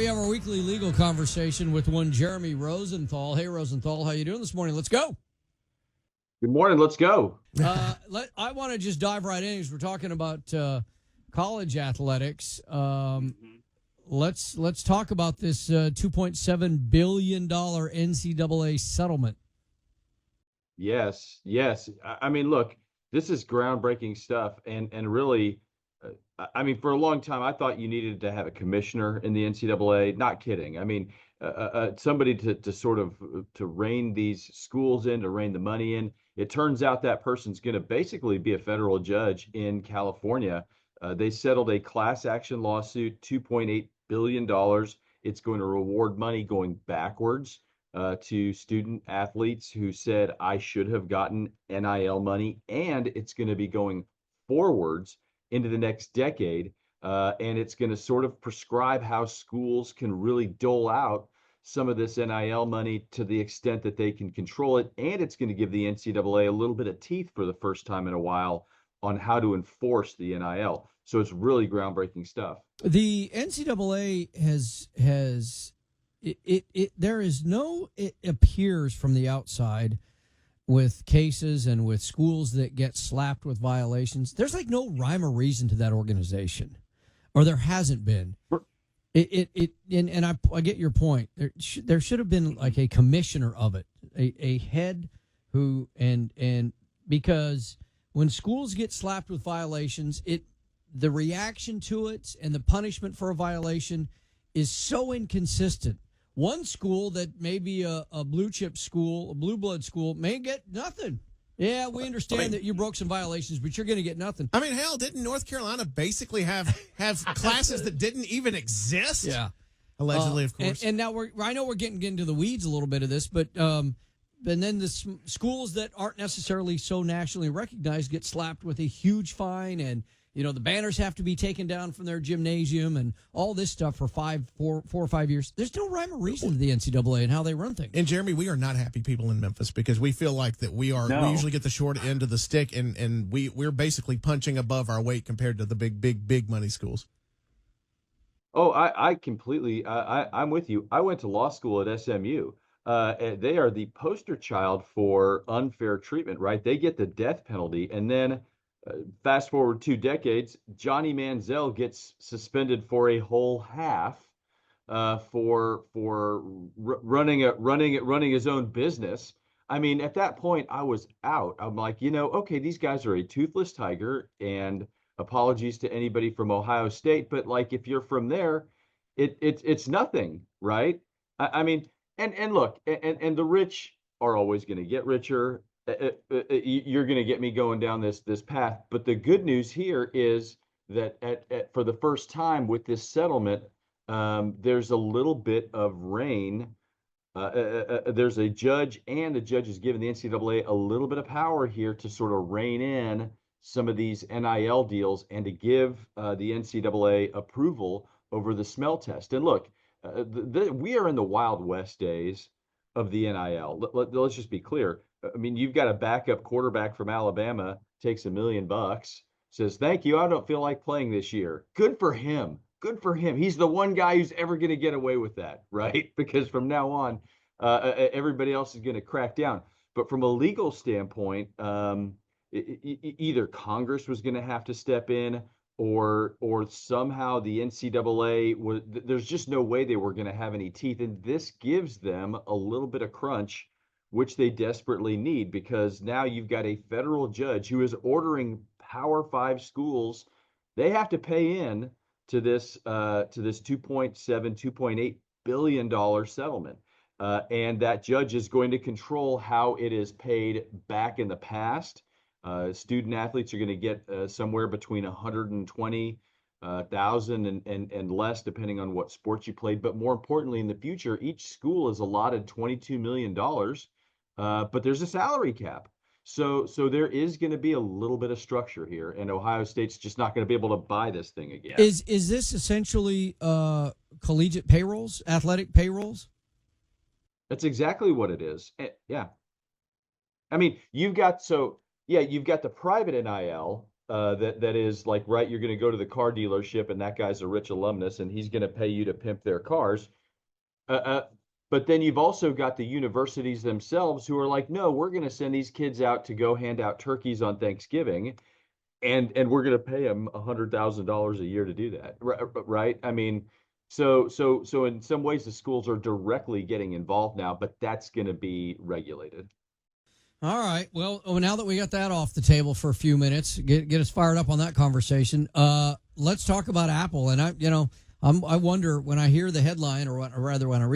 have our weekly legal conversation with one Jeremy Rosenthal. Hey, Rosenthal, how you doing this morning? Let's go. Good morning. Let's go. I want to just dive right in because we're talking about college athletics. Let's talk about this $2.7 billion NCAA settlement. Yes. I mean, look, this is groundbreaking stuff, and really, I mean, for a long time, I thought you needed to have a commissioner in the NCAA. Not kidding. I mean, somebody to sort of to rein these schools in, to rein the money in. It turns out that person's going to basically be a federal judge in California. They settled a class action lawsuit, $2.8 billion. It's going to reward money going backwards to student athletes who said, I should have gotten NIL money, and it's going to be going forwards into the next decade. And it's going to sort of prescribe how schools can really dole out some of this NIL money to the extent that they can control it. And it's going to give the NCAA a little bit of teeth for the first time in a while on how to enforce the NIL. So it's really groundbreaking stuff. The NCAA it appears from the outside with cases and with schools that get slapped with violations, there's like no rhyme or reason to that organization, or there hasn't been. I get your point. There should have been like a commissioner of it, a head who, and because when schools get slapped with violations, the reaction to it and the punishment for a violation is so inconsistent. One school that may be a blue chip school, a blue blood school, may get nothing. Yeah, we understand that you broke some violations, but you're going to get nothing. I mean, hell, didn't North Carolina basically have classes that didn't even exist? Yeah. Allegedly, of course. And now I know we're getting into the weeds a little bit of this, but and then the schools that aren't necessarily so nationally recognized get slapped with a huge fine, and the banners have to be taken down from their gymnasium and all this stuff for 4 or 5 years. There's no rhyme or reason to the NCAA and how they run things. And Jeremy, we are not happy people in Memphis because we feel like that we usually get the short end of the stick, and we're basically punching above our weight compared to the big money schools. Oh, I completely, I'm with you. I went to law school at SMU. And they are the poster child for unfair treatment, right? They get the death penalty, and then fast forward 2 decades, Johnny Manziel gets suspended for a whole half for running his own business. I mean, at that point, I was out. I'm like, okay, these guys are a toothless tiger, and apologies to anybody from Ohio State, but like if you're from there, it's nothing, right? I mean, and look, and the rich are always going to get richer. You're going to get me going down this path. But the good news here is that for the first time with this settlement, there's a little bit of rein. There's a judge, and the judge is giving the NCAA a little bit of power here to sort of rein in some of these NIL deals and to give the NCAA approval over the smell test. And look, we are in the Wild West days of the NIL. Let's just be clear. I mean, you've got a backup quarterback from Alabama, takes $1 million, says, thank you, I don't feel like playing this year. Good for him. Good for him. He's the one guy who's ever going to get away with that, right? Because from now on, everybody else is going to crack down. But from a legal standpoint, either Congress was going to have to step in, or somehow the NCAA there's just no way they were going to have any teeth. And this gives them a little bit of crunch, which they desperately need, because now you've got a federal judge who is ordering Power 5 schools. They have to pay in to this $2.8 billion settlement. And that judge is going to control how it is paid back in the past. Student athletes are going to get somewhere between 120,000 and less, depending on what sports you played. But more importantly, in the future, each school is allotted $22 million, but there's a salary cap. So there is going to be a little bit of structure here, and Ohio State's just not going to be able to buy this thing again. Is this essentially collegiate payrolls, athletic payrolls? That's exactly what it is. Yeah. I mean, you've got the private NIL, that is like, right, you're going to go to the car dealership and that guy's a rich alumnus and he's going to pay you to pimp their cars. But then you've also got the universities themselves who are like, no, we're going to send these kids out to go hand out turkeys on Thanksgiving, and we're going to pay them $100,000 a year to do that, right? I mean, so in some ways the schools are directly getting involved now, but that's going to be regulated. All right. Well, now that we got that off the table for a few minutes, get us fired up on that conversation. Let's talk about Apple. And I wonder when I hear the headline, or rather when I read